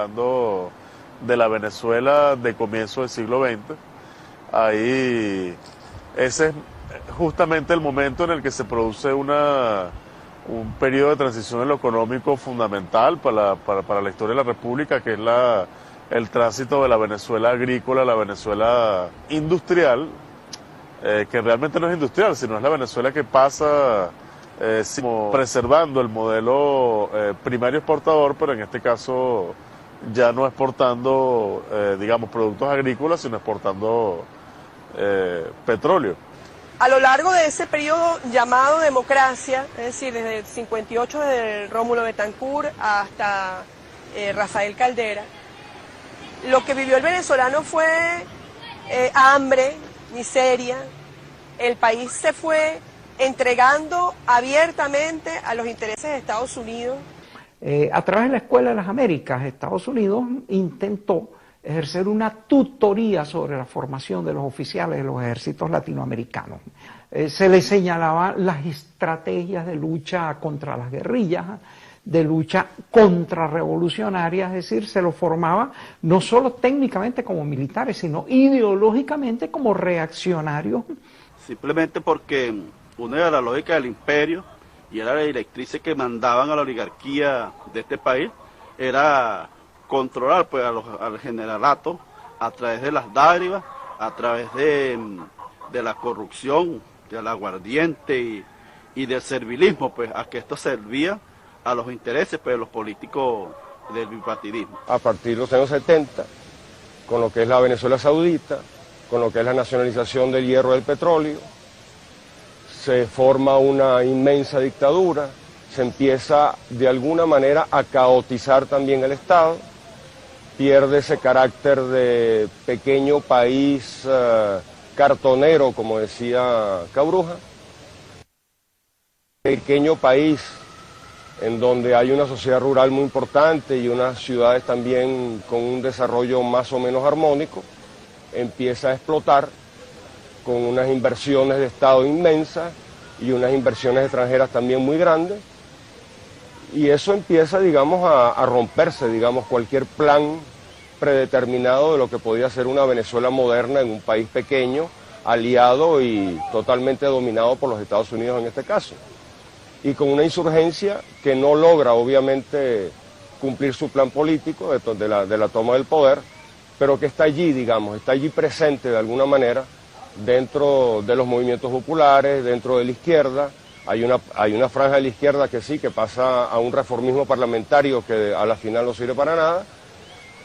hablando de la Venezuela de comienzo del siglo XX. Ahí ese es justamente el momento en el que se produce un periodo de transición en lo económico fundamental para la historia de la República, que es el tránsito de la Venezuela agrícola a la Venezuela industrial, que realmente no es industrial, sino es la Venezuela que pasa preservando el modelo primario exportador, pero en este caso ya no exportando, digamos, productos agrícolas, sino exportando petróleo. A lo largo de ese periodo llamado democracia, es decir, desde el 58, desde Rómulo Betancourt hasta Rafael Caldera, lo que vivió el venezolano fue hambre, miseria. El país se fue entregando abiertamente a los intereses de Estados Unidos. A través de la Escuela de las Américas, Estados Unidos intentó ejercer una tutoría sobre la formación de los oficiales de los ejércitos latinoamericanos. Se les señalaba las estrategias de lucha contra las guerrillas, de lucha contrarrevolucionaria, es decir, se los formaba no solo técnicamente como militares, sino ideológicamente como reaccionarios. Simplemente porque una de las lógicas del imperio y era la directrices que mandaban a la oligarquía de este país, era controlar pues al generalato a través de las dádivas, a través de la corrupción, del aguardiente y del servilismo, pues a que esto servía a los intereses pues, de los políticos del bipartidismo. A partir de los años 70, con lo que es la Venezuela Saudita, con lo que es la nacionalización del hierro y del petróleo, se forma una inmensa dictadura, se empieza de alguna manera a caotizar también el Estado, pierde ese carácter de pequeño país cartonero, como decía Cabruja, pequeño país en donde hay una sociedad rural muy importante y unas ciudades también con un desarrollo más o menos armónico, empieza a explotar con unas inversiones de Estado inmensas y unas inversiones extranjeras también muy grandes, y eso empieza, digamos, a romperse, digamos, cualquier plan predeterminado de lo que podía ser una Venezuela moderna en un país pequeño, aliado y totalmente dominado por los Estados Unidos en este caso. Y con una insurgencia que no logra, obviamente, cumplir su plan político de la toma del poder, pero que está allí, digamos, está allí presente de alguna manera dentro de los movimientos populares, dentro de la izquierda. Hay una franja de la izquierda que sí, que pasa a un reformismo parlamentario que a la final no sirve para nada,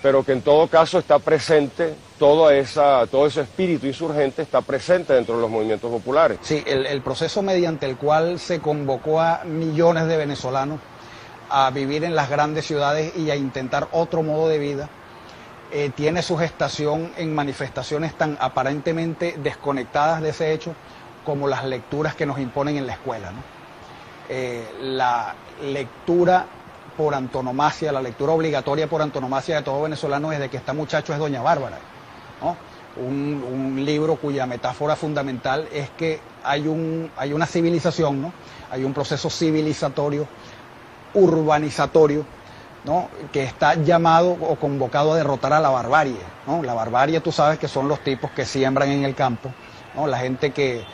pero que en todo caso está presente, todo ese espíritu insurgente está presente dentro de los movimientos populares. Sí, el proceso mediante el cual se convocó a millones de venezolanos a vivir en las grandes ciudades y a intentar otro modo de vida, tiene su gestación en manifestaciones tan aparentemente desconectadas de ese hecho como las lecturas que nos imponen en la escuela, ¿no? La lectura por antonomasia, la lectura obligatoria por antonomasia de todo venezolano desde que está muchacho es Doña Bárbara, ¿no? Un libro cuya metáfora fundamental es que hay una civilización, ¿no? Hay un proceso civilizatorio, urbanizatorio, ¿no? Que está llamado o convocado a derrotar a la barbarie, ¿no? La barbarie, tú sabes que son los tipos que siembran en el campo, ¿no? La gente que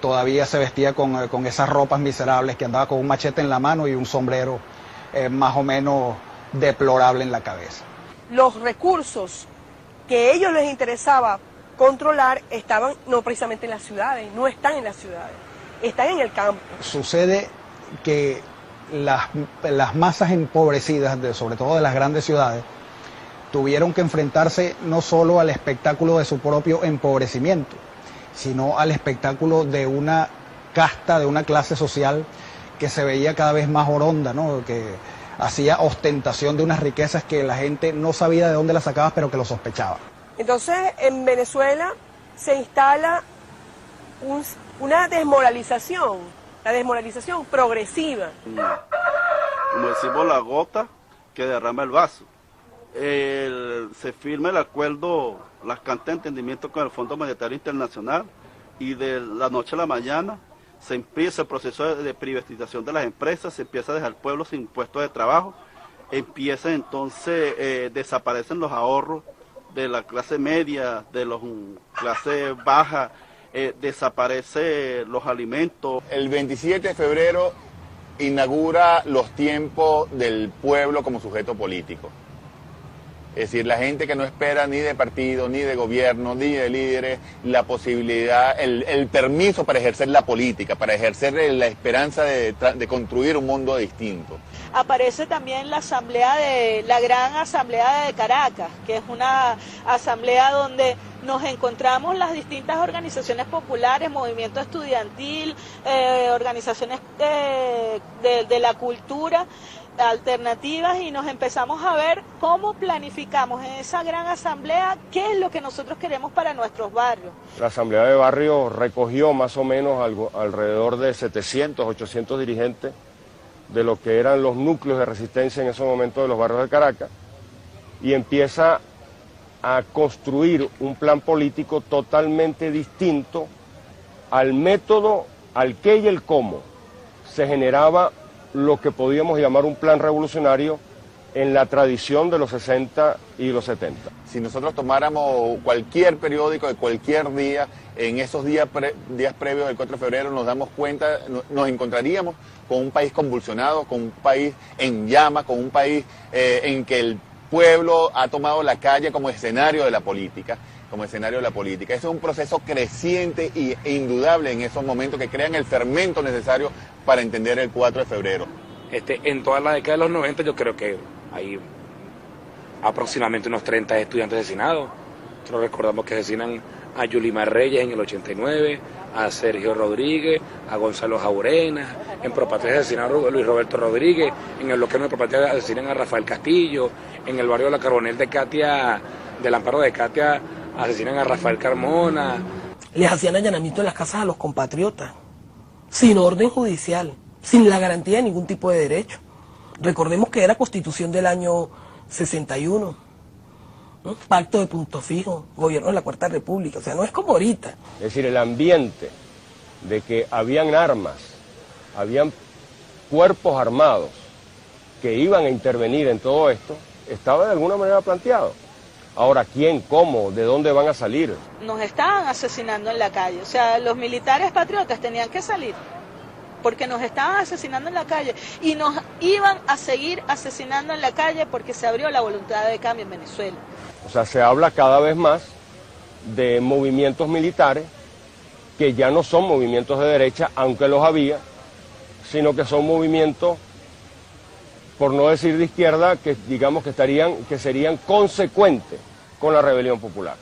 todavía se vestía con esas ropas miserables, que andaba con un machete en la mano y un sombrero más o menos deplorable en la cabeza. Los recursos que a ellos les interesaba controlar estaban no precisamente en las ciudades, no están en las ciudades, están en el campo. Sucede Que las masas empobrecidas, sobre todo de las grandes ciudades, tuvieron que enfrentarse no solo al espectáculo de su propio empobrecimiento, sino al espectáculo de una casta, de una clase social que se veía cada vez más oronda, ¿no? Que hacía ostentación de unas riquezas que la gente no sabía de dónde las sacaba, pero que lo sospechaba. Entonces, en Venezuela se instala una desmoralización, la desmoralización progresiva. Como decimos, la gota que derrama el vaso. Se firma el acuerdo, las cartas de entendimiento con el Fondo Monetario Internacional, y de la noche a la mañana se empieza el proceso de privatización de las empresas, se empieza a dejar al pueblo sin puestos de trabajo, empiezan entonces, desaparecen los ahorros de la clase media, de la clase baja, desaparecen los alimentos. El 27 de febrero inaugura los tiempos del pueblo como sujeto político. Es decir, la gente que no espera ni de partido, ni de gobierno, ni de líderes, la posibilidad, el permiso para ejercer la política, para ejercer la esperanza de construir un mundo distinto. Aparece también la gran asamblea de Caracas, que es una asamblea donde nos encontramos las distintas organizaciones populares, movimiento estudiantil, organizaciones de la cultura, alternativas, y nos empezamos a ver cómo planificamos en esa gran asamblea qué es lo que nosotros queremos para nuestros barrios. La asamblea de barrios recogió más o menos alrededor de 700, 800 dirigentes de lo que eran los núcleos de resistencia en ese momento de los barrios de Caracas, y empieza a construir un plan político totalmente distinto al método, al qué y el cómo se generaba lo que podíamos llamar un plan revolucionario en la tradición de los 60 y los 70. Si nosotros tomáramos cualquier periódico de cualquier día, en esos días previos del 4 de febrero nos damos cuenta, nos encontraríamos con un país convulsionado, con un país en llamas, con un país en que el pueblo ha tomado la calle como escenario de la política. Ese es un proceso creciente e indudable en esos momentos que crean el fermento necesario para entender el 4 de febrero. En toda la década de los 90 yo creo que hay aproximadamente unos 30 estudiantes asesinados. Nosotros recordamos que asesinan a Yulimar Reyes en el 89, a Sergio Rodríguez, a Gonzalo Jaurena, en Propatria asesinan a Luis Roberto Rodríguez, en el bloqueo de Propatria asesinan a Rafael Castillo, en el barrio de la Carbonel de Catia, del Amparo de Catia, asesinan a Rafael Carmona. Les hacían allanamiento en las casas a los compatriotas, sin orden judicial, sin la garantía de ningún tipo de derecho. Recordemos que era Constitución del año 61, ¿no? Pacto de punto fijo, gobierno de la Cuarta República, o sea, no es como ahorita. Es decir, el ambiente de que habían armas, habían cuerpos armados que iban a intervenir en todo esto, estaba de alguna manera planteado. Ahora, ¿quién, cómo, de dónde van a salir? Nos estaban asesinando en la calle, o sea, los militares patriotas tenían que salir, porque nos estaban asesinando en la calle, y nos iban a seguir asesinando en la calle porque se abrió la voluntad de cambio en Venezuela. O sea, se habla cada vez más de movimientos militares que ya no son movimientos de derecha, aunque los había, sino que son movimientos, por no decir de izquierda, que digamos que serían consecuentes con la rebelión popular.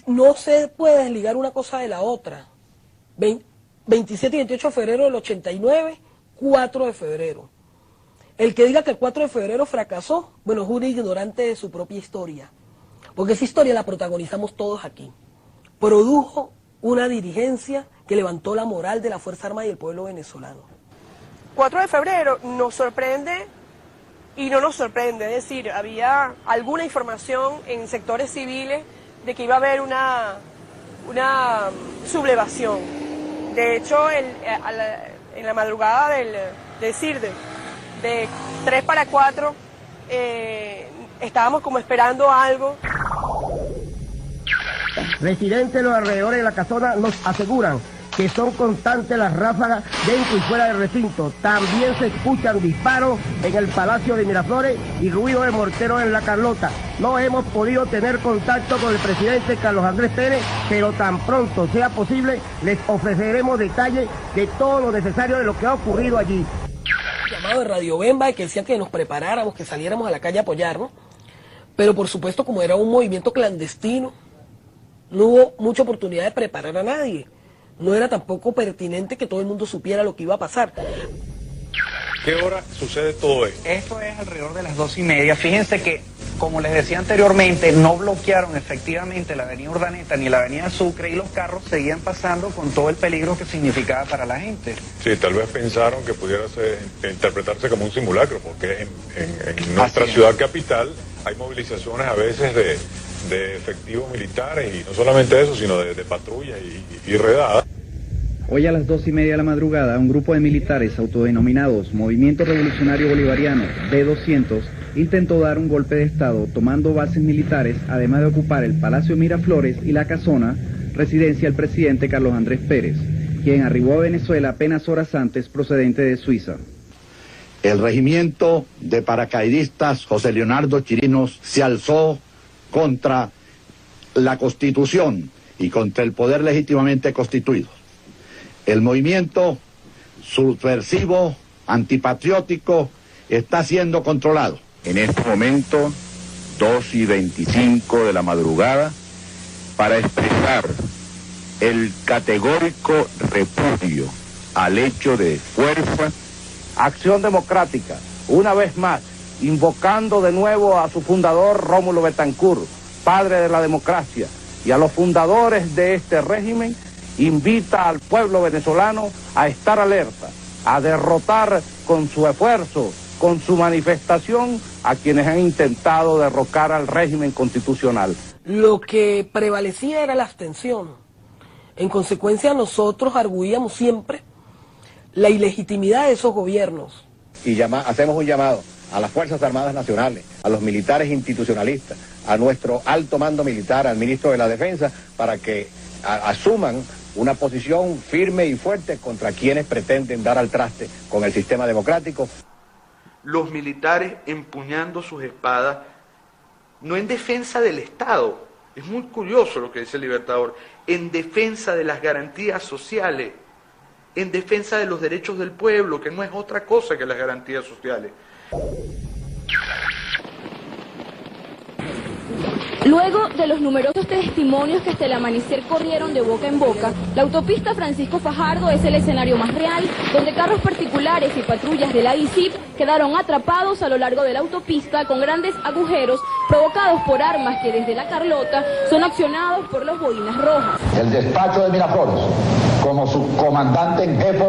No se puede desligar una cosa de la otra. 27 y 28 de febrero del 89, 4 de febrero. El que diga que el 4 de febrero fracasó, bueno, es un ignorante de su propia historia. Porque esa historia la protagonizamos todos aquí. Produjo una dirigencia que levantó la moral de la Fuerza Armada y el pueblo venezolano. 4 de febrero nos sorprende y no nos sorprende. Es decir, había alguna información en sectores civiles de que iba a haber una sublevación. De hecho, en la madrugada del CIRDE, de 3 para 4, estábamos como esperando algo. Residentes de los alrededores de la casona nos aseguran que son constantes las ráfagas dentro y fuera del recinto. También se escuchan disparos en el Palacio de Miraflores y ruido de morteros en La Carlota. No hemos podido tener contacto con el presidente Carlos Andrés Pérez, pero tan pronto sea posible les ofreceremos detalles de todo lo necesario de lo que ha ocurrido allí. Llamado de Radio Bemba, que decían que nos preparáramos, que saliéramos a la calle a apoyarnos, pero por supuesto, como era un movimiento clandestino, no hubo mucha oportunidad de preparar a nadie. No era tampoco pertinente que todo el mundo supiera lo que iba a pasar. ¿Qué hora sucede todo esto? Esto es alrededor de las 2:30. Fíjense que como les decía anteriormente, no bloquearon efectivamente la avenida Urdaneta ni la avenida Sucre, y los carros seguían pasando con todo el peligro que significaba para la gente. Sí, tal vez pensaron que pudiera interpretarse como un simulacro, porque en nuestra ciudad capital hay movilizaciones a veces de efectivos militares, y no solamente eso, sino de patrullas y redadas. Hoy a las 2:30 de la madrugada, un grupo de militares autodenominados Movimiento Revolucionario Bolivariano B200 intentó dar un golpe de Estado tomando bases militares, además de ocupar el Palacio Miraflores y la Casona, residencia del presidente Carlos Andrés Pérez, quien arribó a Venezuela apenas horas antes procedente de Suiza. El regimiento de paracaidistas José Leonardo Chirinos se alzó contra la Constitución y contra el poder legítimamente constituido. El movimiento subversivo, antipatriótico, está siendo controlado. En este momento, 2:25 de la madrugada, para expresar el categórico repudio al hecho de fuerza. Acción Democrática, una vez más, invocando de nuevo a su fundador Rómulo Betancourt, padre de la democracia, y a los fundadores de este régimen, invita al pueblo venezolano a estar alerta, a derrotar con su esfuerzo, con su manifestación, a quienes han intentado derrocar al régimen constitucional. Lo que prevalecía era la abstención. En consecuencia, nosotros arguíamos siempre la ilegitimidad de esos gobiernos. Y hacemos un llamado a las Fuerzas Armadas Nacionales, a los militares institucionalistas, a nuestro alto mando militar, al ministro de la Defensa, para que asuman una posición firme y fuerte contra quienes pretenden dar al traste con el sistema democrático. Los militares empuñando sus espadas, no en defensa del Estado, es muy curioso lo que dice el Libertador, en defensa de las garantías sociales, en defensa de los derechos del pueblo, que no es otra cosa que las garantías sociales. Luego de los numerosos testimonios que hasta el amanecer corrieron de boca en boca, la autopista Francisco Fajardo es el escenario más real, donde carros particulares y patrullas de la DICIP quedaron atrapados a lo largo de la autopista con grandes agujeros provocados por armas que desde la Carlota son accionados por los boinas rojas. El despacho de Miraflores, como subcomandante en jefe,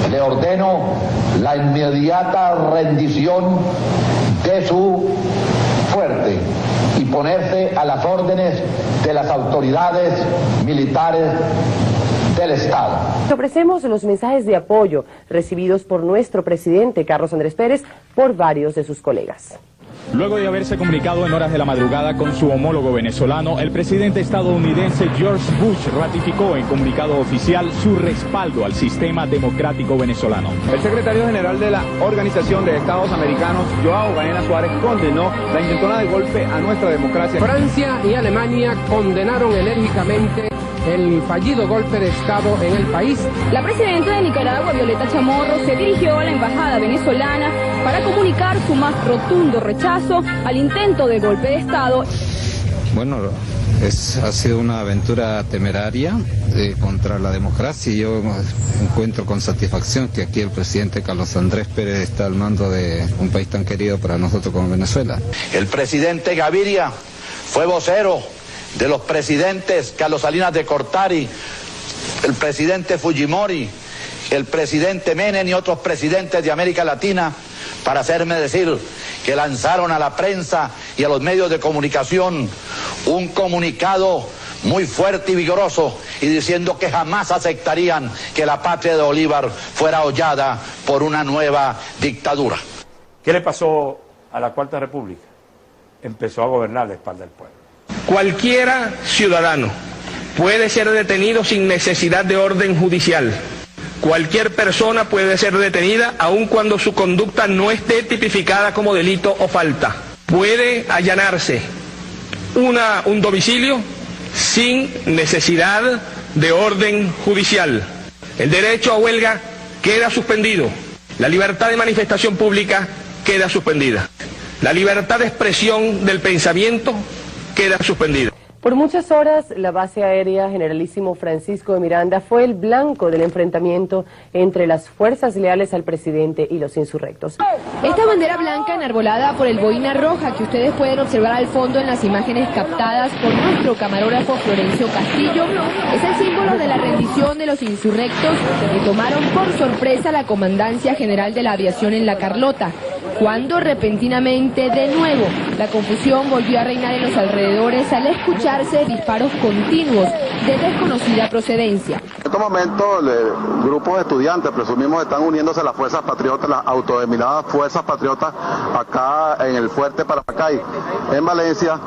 le ordeno la inmediata rendición de su fuerte y ponerse a las órdenes de las autoridades militares del Estado. Ofrecemos los mensajes de apoyo recibidos por nuestro presidente Carlos Andrés Pérez por varios de sus colegas. Luego de haberse comunicado en horas de la madrugada con su homólogo venezolano, el presidente estadounidense George Bush ratificó en comunicado oficial su respaldo al sistema democrático venezolano. El secretario general de la Organización de Estados Americanos, Joao Gaena Suárez, condenó la intentona de golpe a nuestra democracia. Francia y Alemania condenaron enérgicamente el fallido golpe de Estado en el país. La presidenta de Nicaragua, Violeta Chamorro, se dirigió a la embajada venezolana para comunicar su más rotundo rechazo al intento de golpe de Estado. Bueno, ha sido una aventura temeraria contra la democracia, y yo encuentro con satisfacción que aquí el presidente Carlos Andrés Pérez está al mando de un país tan querido para nosotros como Venezuela. El presidente Gaviria fue vocero de los presidentes Carlos Salinas de Gortari, el presidente Fujimori, el presidente Menem y otros presidentes de América Latina, para hacerme decir que lanzaron a la prensa y a los medios de comunicación un comunicado muy fuerte y vigoroso, y diciendo que jamás aceptarían que la patria de Bolívar fuera hollada por una nueva dictadura. ¿Qué le pasó a la Cuarta República? Empezó a gobernar a la espalda del pueblo. Cualquiera ciudadano puede ser detenido sin necesidad de orden judicial. Cualquier persona puede ser detenida aun cuando su conducta no esté tipificada como delito o falta. Puede allanarse un domicilio sin necesidad de orden judicial. El derecho a huelga queda suspendido. La libertad de manifestación pública queda suspendida. La libertad de expresión del pensamiento queda suspendida. Por muchas horas, la base aérea Generalísimo Francisco de Miranda fue el blanco del enfrentamiento entre las fuerzas leales al presidente y los insurrectos. Esta bandera blanca enarbolada por el boina roja que ustedes pueden observar al fondo en las imágenes captadas por nuestro camarógrafo Florencio Castillo es el símbolo de la rendición de los insurrectos que tomaron por sorpresa la Comandancia General de la Aviación en La Carlota, cuando repentinamente de nuevo la confusión volvió a reinar en los alrededores al escucharse disparos continuos de desconocida procedencia. En estos momentos, grupos de estudiantes, presumimos, están uniéndose a las fuerzas patriotas, las autodenominadas fuerzas patriotas, acá en el fuerte Parapacay, en Valencia,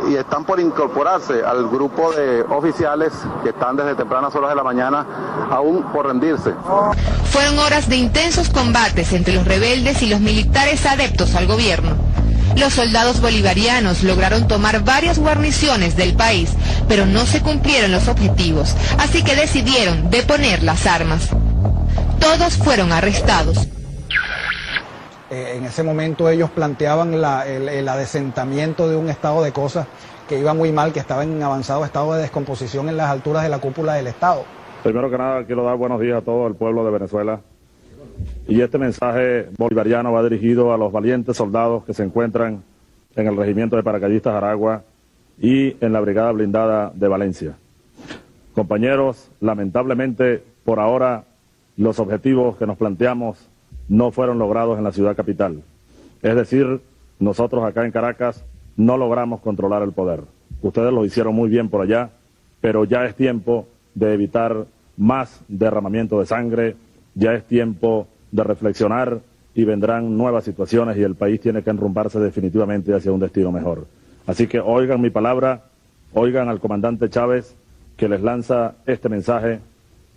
y están por incorporarse al grupo de oficiales que están desde tempranas horas de la mañana, aún por rendirse. Fueron horas de intensos combates entre los rebeldes y los militares adeptos al gobierno. Los soldados bolivarianos lograron tomar varias guarniciones del país, pero no se cumplieron los objetivos, así que decidieron deponer las armas. Todos fueron arrestados. En ese momento ellos planteaban el adesentamiento de un estado de cosas que iba muy mal, que estaba en avanzado estado de descomposición en las alturas de la cúpula del Estado. Primero que nada quiero dar buenos días a todo el pueblo de Venezuela. Y este mensaje bolivariano va dirigido a los valientes soldados que se encuentran en el Regimiento de Paracaidistas Aragua y en la Brigada Blindada de Valencia. Compañeros, lamentablemente por ahora los objetivos que nos planteamos no fueron logrados en la ciudad capital. Es decir, nosotros acá en Caracas no logramos controlar el poder. Ustedes lo hicieron muy bien por allá, pero ya es tiempo de evitar más derramamiento de sangre, ya es tiempo de reflexionar y vendrán nuevas situaciones y el país tiene que enrumbarse definitivamente hacia un destino mejor. Así que oigan mi palabra, oigan al comandante Chávez que les lanza este mensaje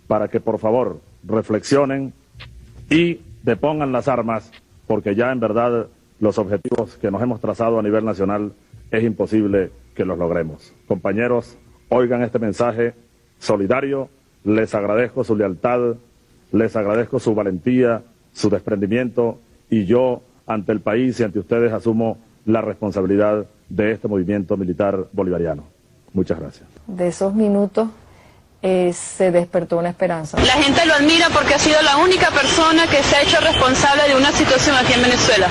para que por favor reflexionen y depongan las armas, porque ya en verdad los objetivos que nos hemos trazado a nivel nacional es imposible que los logremos. Compañeros, oigan este mensaje solidario, les agradezco su lealtad, les agradezco su valentía, su desprendimiento, y yo ante el país y ante ustedes asumo la responsabilidad de este movimiento militar bolivariano. Muchas gracias. De esos minutos se despertó una esperanza. La gente lo admira porque ha sido la única persona que se ha hecho responsable de una situación aquí en Venezuela.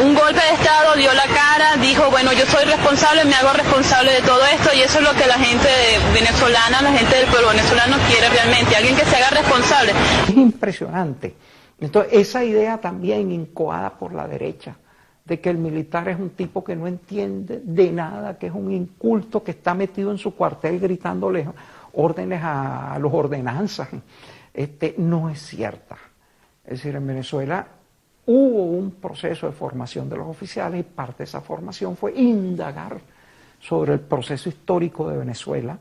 Un golpe de Estado, dio la cara, dijo, bueno, yo soy responsable, me hago responsable de todo esto, y eso es lo que la gente venezolana, la gente del pueblo venezolano quiere realmente, alguien que se haga responsable. Es impresionante. Entonces, esa idea también incoada por la derecha, de que el militar es un tipo que no entiende de nada, que es un inculto, que está metido en su cuartel gritándole órdenes a los ordenanzas, no es cierta. Es decir, en Venezuela hubo un proceso de formación de los oficiales y parte de esa formación fue indagar sobre el proceso histórico de Venezuela,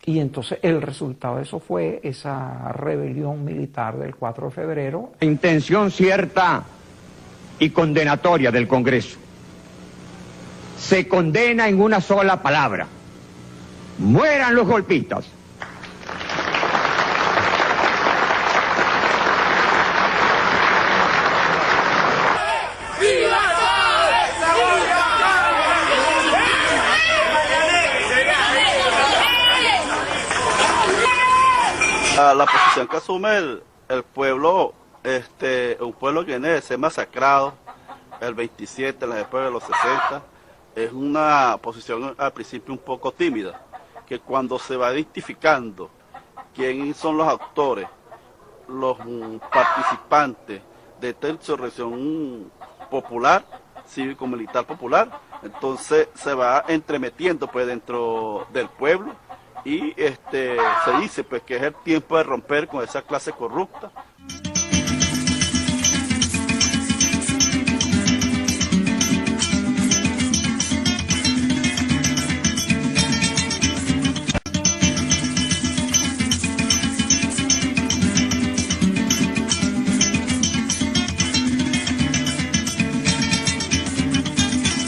y entonces el resultado de eso fue esa rebelión militar del 4 de febrero. Intención cierta y condenatoria del Congreso. Se condena en una sola palabra: mueran los golpistas. La posición que asume el pueblo, un pueblo que viene de ser masacrado el 27, en la época de los 60, es una posición al principio un poco tímida, que cuando se va identificando quiénes son los autores, los participantes de esta insurrección popular, cívico-militar popular, entonces se va entremetiendo pues dentro del pueblo, y se dice pues que es el tiempo de romper con esa clase corrupta.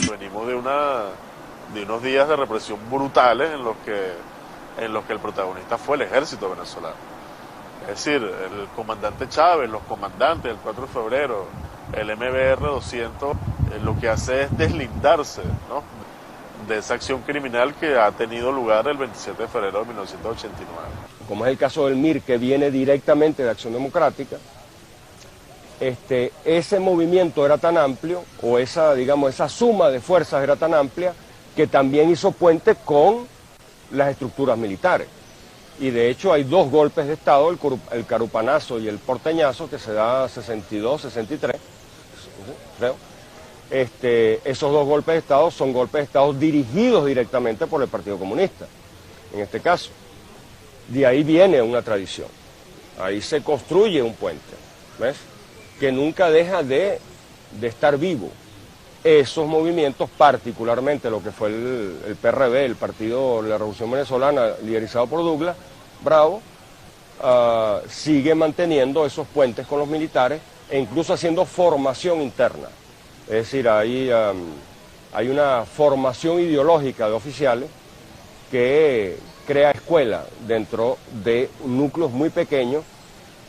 Venimos de unos días de represión brutales en los que el protagonista fue el ejército venezolano. Es decir, el comandante Chávez, los comandantes del 4 de febrero, el MBR 200, lo que hace es deslindarse, ¿no?, de esa acción criminal que ha tenido lugar el 27 de febrero de 1989. Como es el caso del MIR, que viene directamente de Acción Democrática, ese movimiento era tan amplio, o esa suma de fuerzas era tan amplia, que también hizo puente con las estructuras militares. Y de hecho hay dos golpes de Estado, el carupanazo y el porteñazo, que se da 62, 63, creo. Esos dos golpes de Estado son golpes de Estado dirigidos directamente por el Partido Comunista, en este caso. De ahí viene una tradición, ahí se construye un puente, ¿ves?, que nunca deja de estar vivo. Esos movimientos, particularmente lo que fue el PRV, el Partido de la Revolución Venezolana, liderizado por Douglas Bravo, sigue manteniendo esos puentes con los militares e incluso haciendo formación interna. Es decir, hay una formación ideológica de oficiales que crea escuela dentro de núcleos muy pequeños,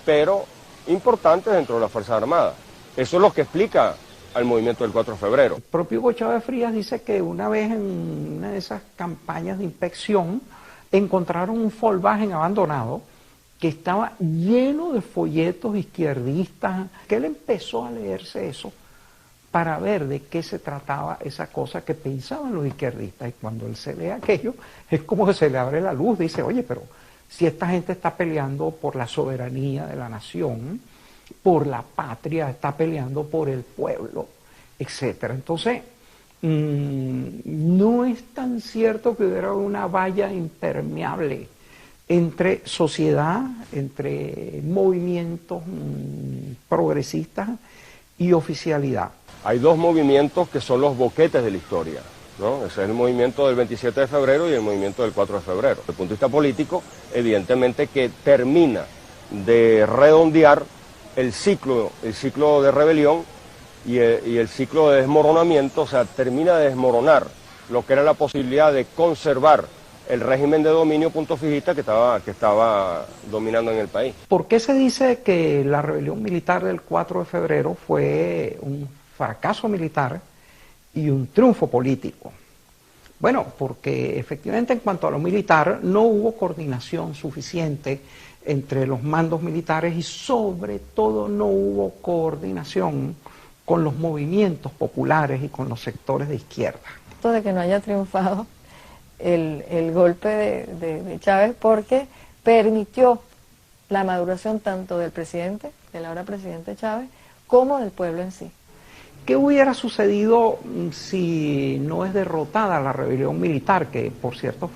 pero importantes dentro de las Fuerzas Armadas. Eso es lo que explica al movimiento del 4 de febrero. El propio Hugo Chávez Frías dice que una vez en una de esas campañas de inspección encontraron un Volkswagen abandonado que estaba lleno de folletos izquierdistas, que él empezó a leerse eso para ver de qué se trataba esa cosa que pensaban los izquierdistas, y cuando él se lee aquello es como que se le abre la luz, dice, oye, pero si esta gente está peleando por la soberanía de la nación, por la patria, está peleando por el pueblo, etcétera. Entonces, no es tan cierto que hubiera una valla impermeable entre sociedad, entre movimientos progresistas y oficialidad. Hay dos movimientos que son los boquetes de la historia, ¿no? Ese es el movimiento del 27 de febrero y el movimiento del 4 de febrero. Desde el punto de vista político, evidentemente que termina de redondear el ciclo de rebelión y el ciclo de desmoronamiento, o sea, termina de desmoronar lo que era la posibilidad de conservar el régimen de dominio punto fijista que estaba dominando en el país. ¿Por qué se dice que la rebelión militar del 4 de febrero fue un fracaso militar y un triunfo político? Bueno, porque efectivamente en cuanto a lo militar no hubo coordinación suficiente entre los mandos militares y sobre todo no hubo coordinación con los movimientos populares y con los sectores de izquierda. Esto de que no haya triunfado el golpe de Chávez, porque permitió la maduración tanto del presidente, del ahora presidente Chávez, como del pueblo en sí. ¿Qué hubiera sucedido si no es derrotada la rebelión militar, que por cierto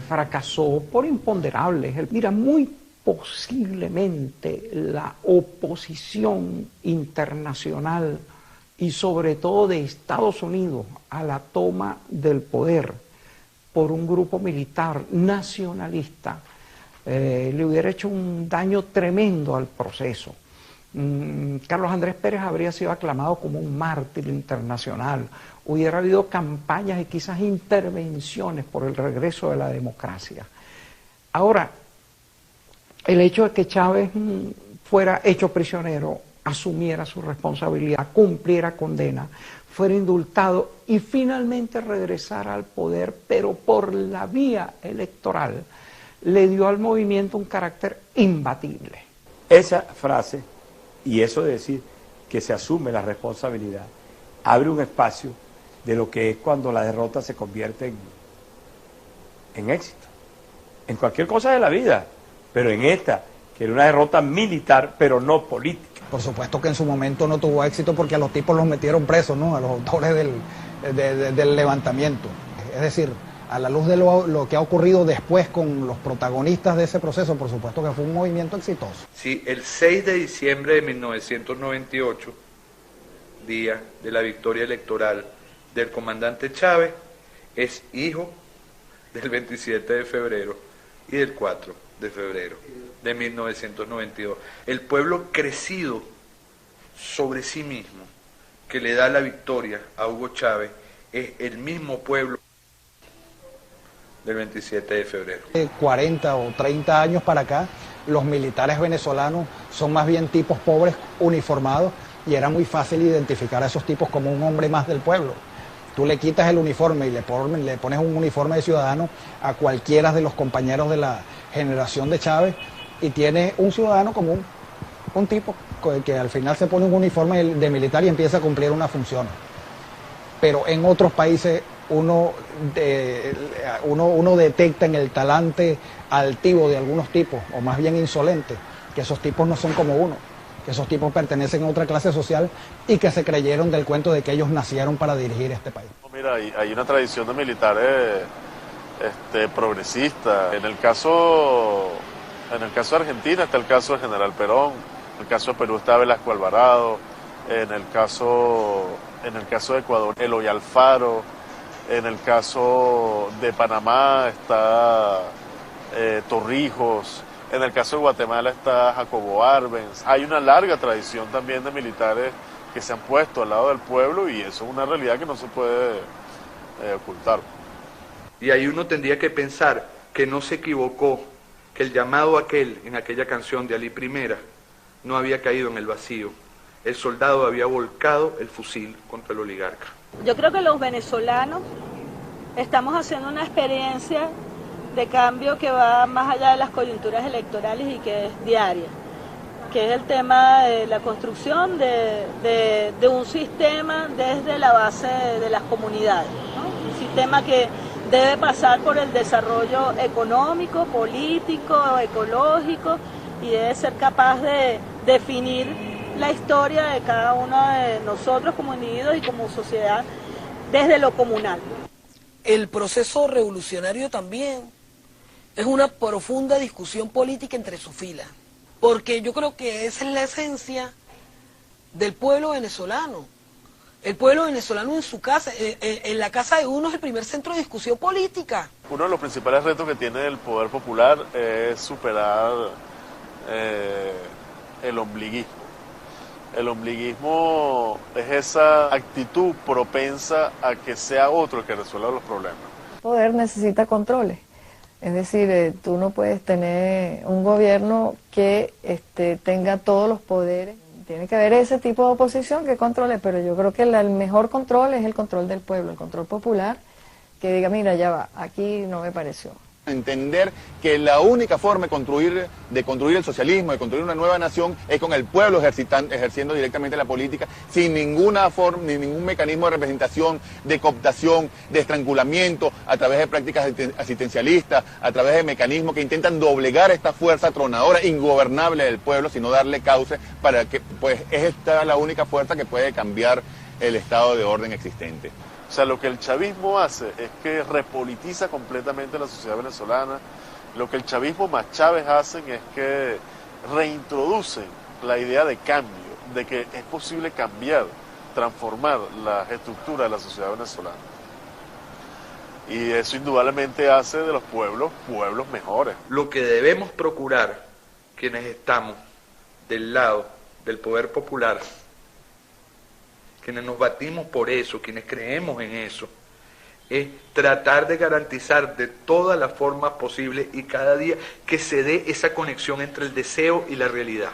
fracasó por imponderables? Mira, muy posiblemente la oposición internacional y sobre todo de Estados Unidos a la toma del poder por un grupo militar nacionalista le hubiera hecho un daño tremendo al proceso. Carlos Andrés Pérez habría sido aclamado como un mártir internacional, hubiera habido campañas y quizás intervenciones por el regreso de la democracia. Ahora, el hecho de que Chávez fuera hecho prisionero, asumiera su responsabilidad, cumpliera condena, fuera indultado y finalmente regresara al poder, pero por la vía electoral, le dio al movimiento un carácter imbatible. Esa frase y eso de decir que se asume la responsabilidad abre un espacio de lo que es cuando la derrota se convierte en éxito. En cualquier cosa de la vida, pero en esta, que era una derrota militar, pero no política. Por supuesto que en su momento no tuvo éxito porque a los tipos los metieron presos, ¿no? A los autores del levantamiento. Es decir, a la luz de lo que ha ocurrido después con los protagonistas de ese proceso, por supuesto que fue un movimiento exitoso. Sí, el 6 de diciembre de 1998, día de la victoria electoral del comandante Chávez, es hijo del 27 de febrero y del 4 de febrero de 1992. El pueblo crecido sobre sí mismo que le da la victoria a Hugo Chávez es el mismo pueblo del 27 de febrero. 40 o 30 años para acá, los militares venezolanos son más bien tipos pobres uniformados y era muy fácil identificar a esos tipos como un hombre más del pueblo. Tú le quitas el uniforme y le pones un uniforme de ciudadano a cualquiera de los compañeros de la generación de Chávez y tiene un ciudadano común, un tipo que al final se pone un uniforme de militar y empieza a cumplir una función. Pero en otros países uno detecta en el talante altivo de algunos tipos, o más bien insolente, que esos tipos no son como uno, que esos tipos pertenecen a otra clase social y que se creyeron del cuento de que ellos nacieron para dirigir este país. Mira, hay una tradición de militares progresistas. En el caso de Argentina está el caso del general Perón, en el caso de Perú está Velasco Alvarado, en el caso de Ecuador Eloy Alfaro, en el caso de Panamá está Torrijos, en el caso de Guatemala está Jacobo Arbenz. Hay una larga tradición también de militares que se han puesto al lado del pueblo y eso es una realidad que no se puede ocultar. Y ahí uno tendría que pensar que no se equivocó, que el llamado aquel en aquella canción de Ali Primera no había caído en el vacío. El soldado había volcado el fusil contra el oligarca. Yo creo que los venezolanos estamos haciendo una experiencia de cambio que va más allá de las coyunturas electorales y que es diaria, que es el tema de la construcción de un sistema desde la base de las comunidades, ¿no? Un sistema que debe pasar por el desarrollo económico, político, ecológico y debe ser capaz de definir la historia de cada uno de nosotros como individuos y como sociedad desde lo comunal. El proceso revolucionario también es una profunda discusión política entre sus filas, porque yo creo que esa es la esencia del pueblo venezolano. El pueblo venezolano en su casa, en la casa de uno es el primer centro de discusión política. Uno de los principales retos que tiene el poder popular es superar el ombliguismo. El ombliguismo es esa actitud propensa a que sea otro el que resuelva los problemas. El poder necesita controles. Es decir, tú no puedes tener un gobierno que tenga todos los poderes. Tiene que haber ese tipo de oposición que controle, pero yo creo que el mejor control es el control del pueblo, el control popular, que diga, mira, ya va, aquí no me pareció. Entender que la única forma de construir el socialismo, de construir una nueva nación, es con el pueblo ejerciendo directamente la política, sin ninguna forma, ni ningún mecanismo de representación, de cooptación, de estrangulamiento, a través de prácticas asistencialistas, a través de mecanismos que intentan doblegar esta fuerza tronadora, ingobernable del pueblo, sino darle cauce para que, pues, es esta la única fuerza que puede cambiar el estado de orden existente. O sea, lo que el chavismo hace es que repolitiza completamente la sociedad venezolana. Lo que el chavismo más Chávez hacen es que reintroducen la idea de cambio, de que es posible cambiar, transformar la estructura de la sociedad venezolana. Y eso indudablemente hace de los pueblos mejores. Lo que debemos procurar, quienes estamos del lado del poder popular, quienes nos batimos por eso, quienes creemos en eso, es tratar de garantizar de todas las formas posibles y cada día que se dé esa conexión entre el deseo y la realidad.